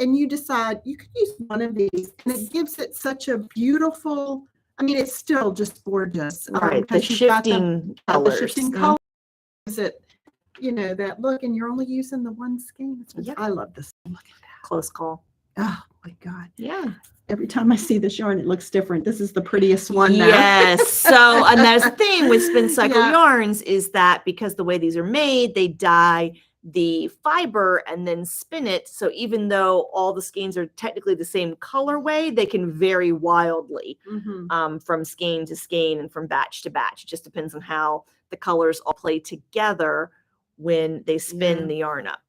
and you decide you could use one of these, and it gives it such a beautiful, it's still just gorgeous. Right. The shifting colors. The shifting colors. Gives it, that look, and you're only using the one skein. I love this. Look at that. Close call. Oh my God. Yeah. Every time I see this yarn, it looks different. This is the prettiest one now. Yes. So, and that's the thing with Spin Cycle yarns is that because the way these are made, they dye the fiber and then spin it. So even though all the skeins are technically the same colorway, they can vary wildly from skein to skein and from batch to batch. It just depends on how the colors all play together when they spin the yarn up.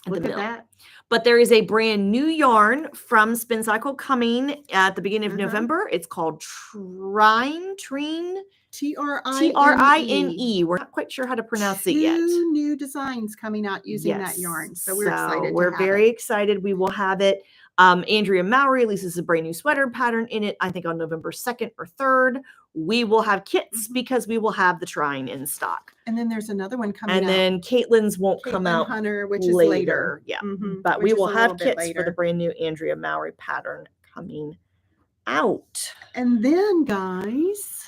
Look at that. But there is a brand new yarn from Spin Cycle coming at the beginning of November. It's called Trine. Trine. We're not quite sure how to pronounce it yet. 2 new designs coming out using that yarn. So we're excited. We're very excited. We will have it. Andrea Mowry releases a brand new sweater pattern in it, I think on November 2nd or 3rd. We will have kits because we will have the Trine in stock. And then there's another one coming out. And then Caitlin's won't come out Hunter, which later. Is later. Yeah. But we will have kits for the brand new Andrea Mowry pattern coming out. And then, guys,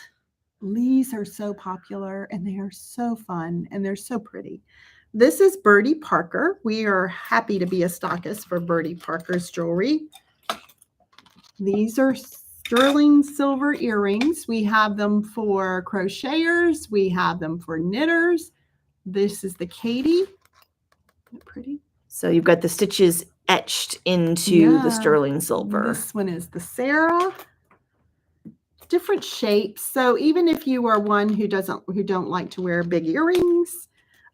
these are so popular and they are so fun and they're so pretty. This is Birdie Parker. We are happy to be a stockist for Birdie Parker's jewelry. These are sterling silver earrings. We have them for crocheters. We have them for knitters. This is the Katie. Isn't that pretty? So you've got the stitches etched into the sterling silver. This one is the Sarah. Different shapes. So even if you are one who don't like to wear big earrings,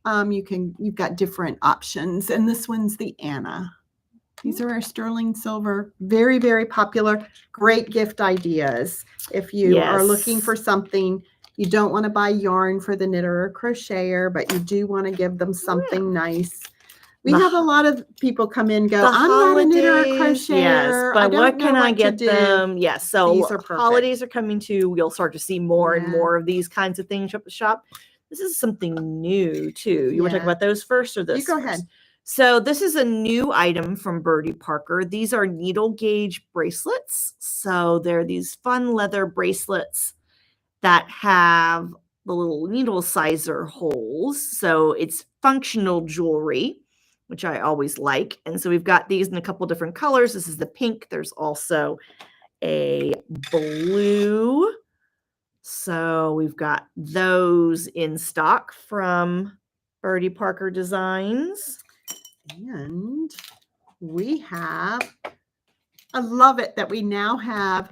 you've got different options. And this one's the Anna. These are our sterling silver. Very, very popular. Great gift ideas. If you are looking for something, you don't want to buy yarn for the knitter or crocheter, but you do want to give them something nice. We have a lot of people come in and go, I'm not a knitter or crocheter. Yes, but what can I get them? Yes, so these are perfect. Holidays are coming too. You'll start to see more and more of these kinds of things at the shop. This is something new too. You want to talk about those first or this? You go ahead. So this is a new item from Birdie Parker. These are needle gauge bracelets. So they're these fun leather bracelets that have the little needle sizer holes. So it's functional jewelry, which I always like. And so we've got these in a couple different colors. This is the pink. There's also a blue. So we've got those in stock from Birdie Parker Designs. And we have, I love it that we now have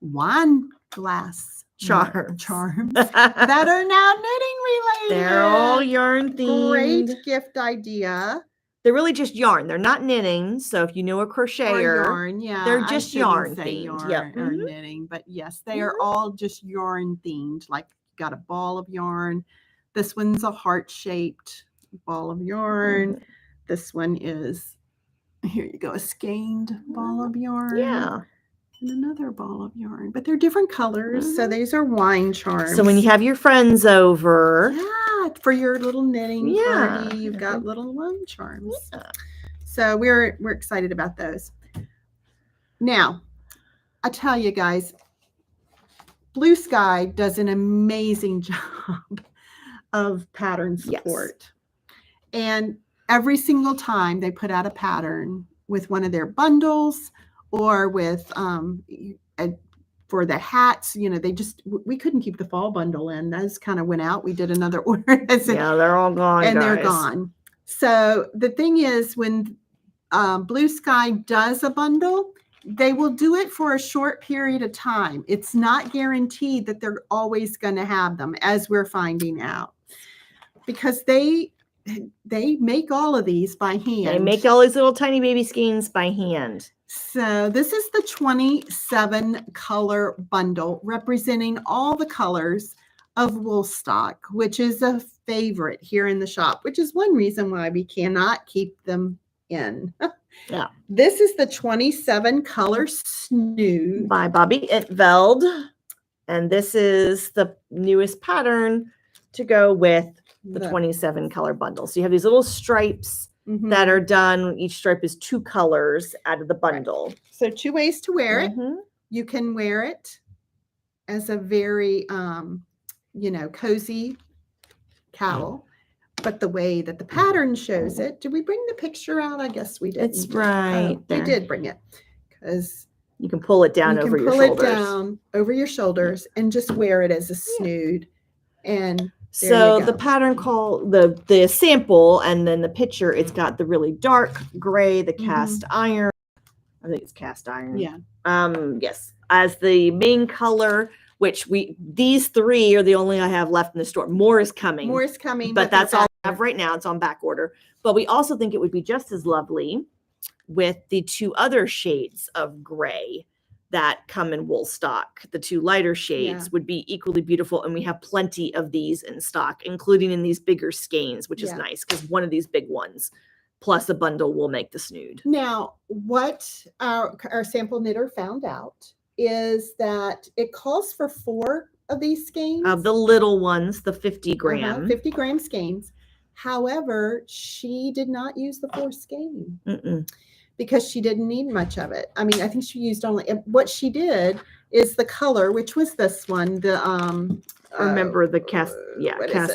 wine glass charms that are now knitting related. They're all yarn themed. Great gift idea. They're really just yarn. They're not knitting. So if you know a crocheter, yarn, they're just yarn themed. Or knitting, but yes, they are all just yarn themed. Like you got a ball of yarn. This one's a heart-shaped ball of yarn. This one is, here you go, a skeined ball of yarn. Yeah. And another ball of yarn. But they're different colors. So these are wine charms. So when you have your friends over. Yeah, for your little knitting party, you've got little wine charms. Yeah. So we're excited about those. Now, I tell you guys, Blue Sky does an amazing job of pattern support. And every single time they put out a pattern with one of their bundles or with for the hats, you know, we couldn't keep the fall bundle in. Those kind of went out. We did another order. They're all gone, and they're gone. So the thing is, when Blue Sky does a bundle, they will do it for a short period of time. It's not guaranteed that they're always going to have them, as we're finding out, because they make all of these by hand. They make all these little tiny baby skeins by hand. So this is the 27 color bundle representing all the colors of Woolstock, which is a favorite here in the shop, which is one reason why we cannot keep them in. Yeah. This is the 27 Color Snooze by Bobby Entveld. And this is the newest pattern to go with the 27 color bundle. So you have these little stripes that are done. Each stripe is 2 colors out of the bundle. Right. So 2 ways to wear it. You can wear it as a very, cozy cowl. But the way that the pattern shows it, did we bring the picture out? I guess we did. It's right there. We did bring it because you can pull it down over your shoulders. You can pull it down over your shoulders and just wear it as a snood. And so the pattern called the sample and then the picture, it's got the really dark gray, the cast iron. I think it's cast iron. Yeah. Yes, as the main color which these 3 are the only I have left in the store. More is coming. More is coming. But that's all I have right now. It's on back order. But we also think it would be just as lovely with the 2 other shades of gray that come in wool stock. The 2 lighter shades would be equally beautiful. And we have plenty of these in stock, including in these bigger skeins, which is nice because one of these big ones plus a bundle will make the snood. Now, what our sample knitter found out is that it calls for 4 of these skeins. Of the little ones, the 50 gram. 50 gram skeins. However, she did not use the 4 skein. Because she didn't need much of it. I mean, I think she used only, what she did is the color, which was this one, the remember the cast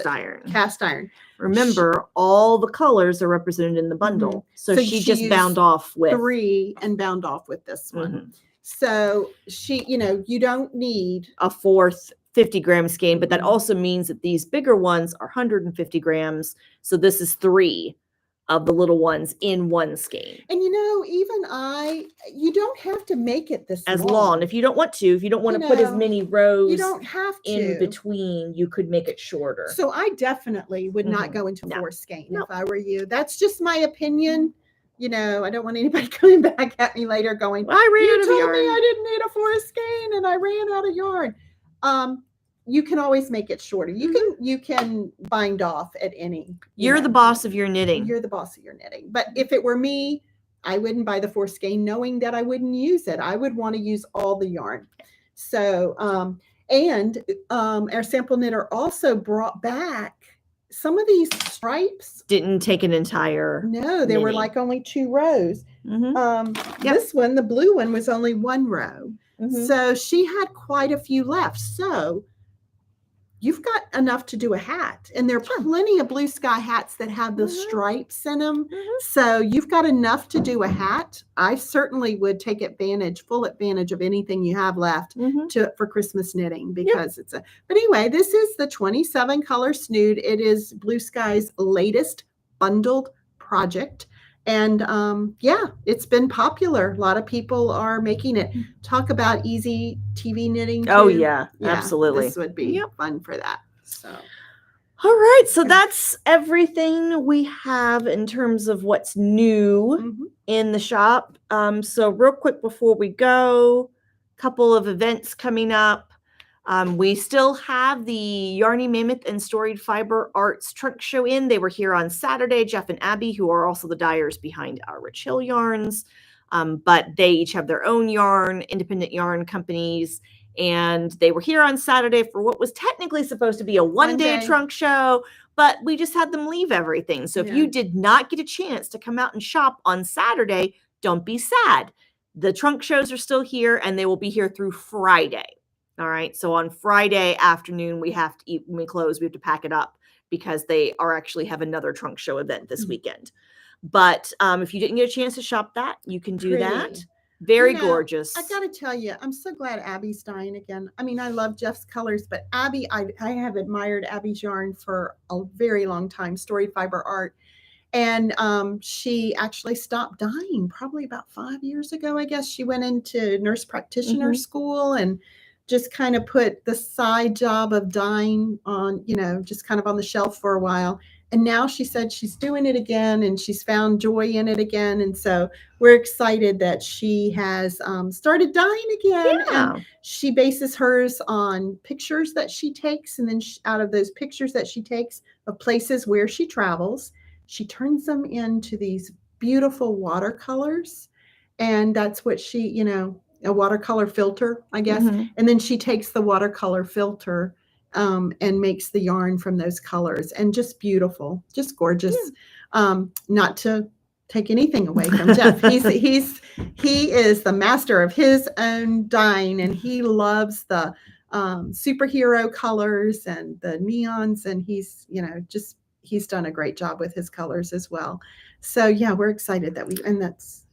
iron. Cast iron. Remember, all the colors are represented in the bundle. So she just bound off with 3 and bound off with this one. So she, you don't need a 4th 50 gram skein, but that also means that these bigger ones are 150 grams. So this is 3 of the little ones in one skein. And you don't have to make it this as long. If you don't want to, put as many rows, you don't have to in between, you could make it shorter. So I definitely would not go into 4 skein if I were you. That's just my opinion. I don't want anybody coming back at me later going, well, I ran you out of told yarn. me I didn't need a 4 skein and I ran out of yarn. You can always make it shorter. You can bind off at any. You're the boss of your knitting. You're the boss of your knitting. But if it were me, I wouldn't buy the 4 skein knowing that I wouldn't use it. I would want to use all the yarn. So, our sample knitter also brought back some of these stripes. Didn't take an entire. No, they were like only 2 rows. This one, the blue one, was only 1 row. So she had quite a few left. So you've got enough to do a hat, and there are plenty of blue sky hats that have the stripes in them. So you've got enough to do a hat. I certainly would take full advantage of anything you have left for Christmas knitting because but anyway, this is the 27 color snood. It is Blue Sky's latest bundled project. And it's been popular. A lot of people are making it. Talk about easy TV knitting. Too. Oh, yeah, absolutely. This would be fun for that. So, all right. So that's everything we have in terms of what's new in the shop. So real quick before we go, a couple of events coming up. We still have the Yarny Mammoth and Storied Fiber Arts trunk show in. They were here on Saturday, Jeff and Abby, who are also the dyers behind our Rich Hill yarns. But they each have their own independent yarn companies. And they were here on Saturday for what was technically supposed to be a one-day trunk show, but we just had them leave everything. So if you did not get a chance to come out and shop on Saturday, don't be sad. The trunk shows are still here, and they will be here through Friday. All right. So on Friday afternoon, we have to eat when we close. We have to pack it up because they actually have another trunk show event this weekend. But if you didn't get a chance to shop that, you can do that. Very gorgeous. I got to tell you, I'm so glad Abby's dying again. I mean, I love Jeff's colors, but Abby, I have admired Abby's yarn for a very long time, Storied Fiber Art. And she actually stopped dyeing probably about 5 years ago, I guess. She went into nurse practitioner school and just kind of put the side job of dyeing on, just kind of on the shelf for a while. And now she said she's doing it again and she's found joy in it again. And so we're excited that she has started dyeing again. Yeah. And she bases hers on pictures that she takes. And then out of those pictures that she takes of places where she travels, she turns them into these beautiful watercolors. And that's what she, a watercolor filter, I guess. And then she takes the watercolor filter and makes the yarn from those colors, and just beautiful, just gorgeous. Not to take anything away from Jeff. He is the master of his own dyeing, and he loves the superhero colors and the neons, and he's done a great job with his colors as well. So we're excited that's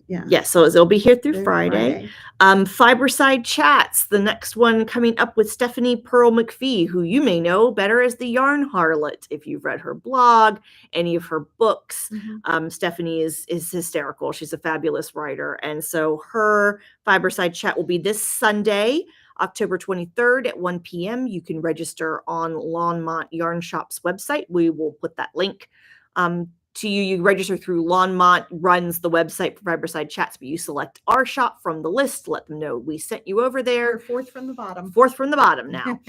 so it'll be here through Friday. Fiberside Chats, the next one coming up with Stephanie Pearl McPhee, who you may know better as the Yarn Harlot if you've read her blog, any of her books. Stephanie is hysterical. She's a fabulous writer. And so her Fiberside Chat will be this Sunday. October 23rd at 1 p.m. You can register on Lawnmont Yarn Shop's website. We will put that link to you. You register through Lawnmont, runs the website for Fiberside Chats, but you select our shop from the list, let them know we sent you over there. We're fourth from the bottom. Fourth from the bottom now.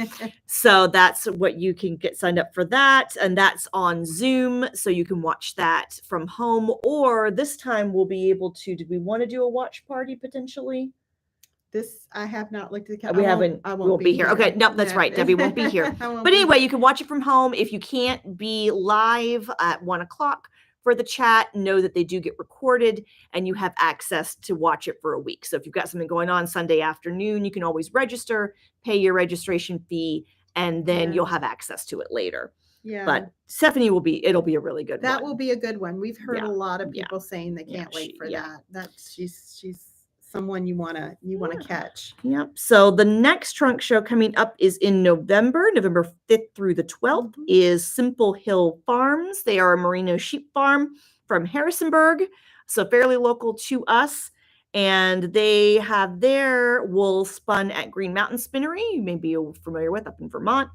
So that's what you can get signed up for that. And that's on Zoom. So you can watch that from home, or this time we'll be able to, did we want to do a watch party potentially? This, I have not looked at the calendar. We won't be here. Okay. No, that's right. Debbie won't be here. But anyway, you can watch it from home. If you can't be live at 1 o'clock for the chat, know that they do get recorded and you have access to watch it for a week. So if you've got something going on Sunday afternoon, you can always register, pay your registration fee, and then you'll have access to it later. Yeah. But Stephanie it'll be a really good one. That will be a good one. We've heard a lot of people saying they can't wait for that. That's she's someone you want to catch. Yep. So the next trunk show coming up is in November 5th through the 12th is Simple Hill Farms. They are a merino sheep farm from Harrisonburg, so fairly local to us. And they have their wool spun at Green Mountain Spinnery, you may be familiar with, up in Vermont.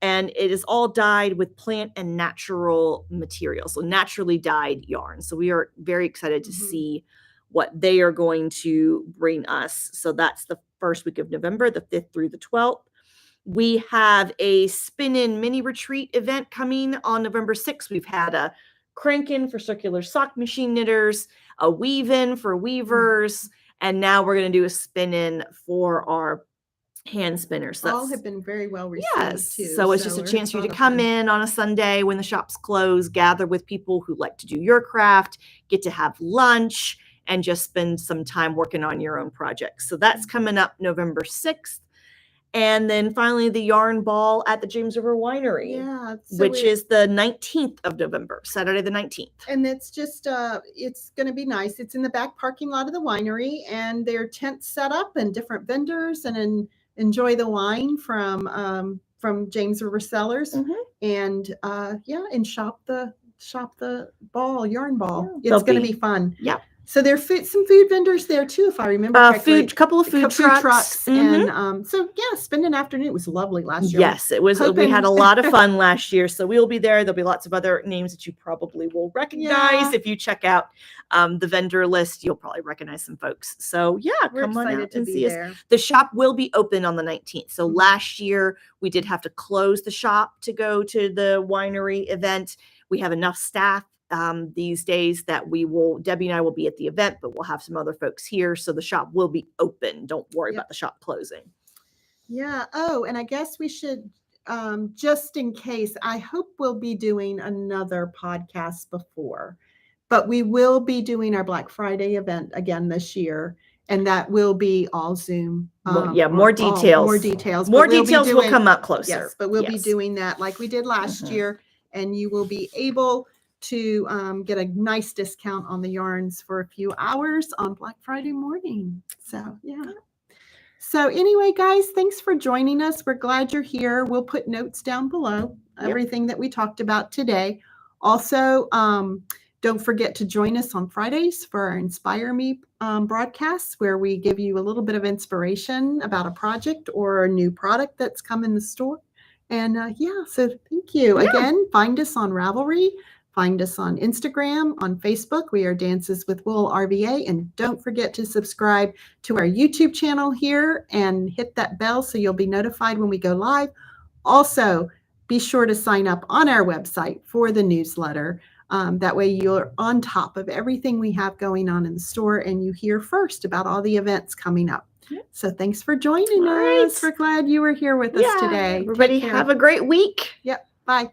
And it is all dyed with plant and natural materials, so naturally dyed yarn. So we are very excited to see what they are going to bring us. So that's the first week of November, the 5th through the 12th. We have a spin-in mini retreat event coming on November 6th. We've had a crank-in for circular sock machine knitters, a weave-in for weavers, and now we're going to do a spin-in for our hand spinners. So all have been very well received too. So it's just a chance for you to come in on a Sunday when the shops close, gather with people who like to do your craft, get to have lunch, and just spend some time working on your own projects. So that's coming up November 6th. And then finally, the Yarn Ball at the James River Winery, which is the 19th of November, Saturday the 19th. And it's just, it's going to be nice. It's in the back parking lot of the winery, and their tents set up and different vendors, and enjoy the wine from James River Cellars, and and shop the yarn ball. It's going to be fun. Yeah. So there are some food vendors there too, if I remember correctly. Couple of food trucks. And spend an afternoon. It was lovely last year. Yes, it was. We had a lot of fun last year. So we'll be there. There'll be lots of other names that you probably will recognize. If you check out the vendor list, you'll probably recognize some folks. So we're come on out and see there. us. The shop will be open on the 19th. So last year we did have to close the shop to go to the winery event. We have enough staff these days that Debbie and I will be at the event, but we'll have some other folks here. So the shop will be open. Don't worry about the shop closing. Yeah. Oh, and I guess we should, just in case, I hope we'll be doing another podcast before, but we will be doing our Black Friday event again this year. And that will be all Zoom. More details. More details will come up closer. Yes, but we'll be doing that like we did last year. And you will be able to get a nice discount on the yarns for a few hours on Black Friday morning. So, So anyway, guys, thanks for joining us. We're glad you're here. We'll put notes down below, everything that we talked about today. Also, don't forget to join us on Fridays for our Inspire Me broadcasts, where we give you a little bit of inspiration about a project or a new product that's come in the store. And so thank you. Again, find us on Ravelry. Find us on Instagram, on Facebook. We are Dances with Wool RVA. And don't forget to subscribe to our YouTube channel here and hit that bell so you'll be notified when we go live. Also, be sure to sign up on our website for the newsletter. That way you're on top of everything we have going on in the store, and you hear first about all the events coming up. So thanks for joining us. We're glad you were here with us today. Everybody have a great week. Yep. Bye.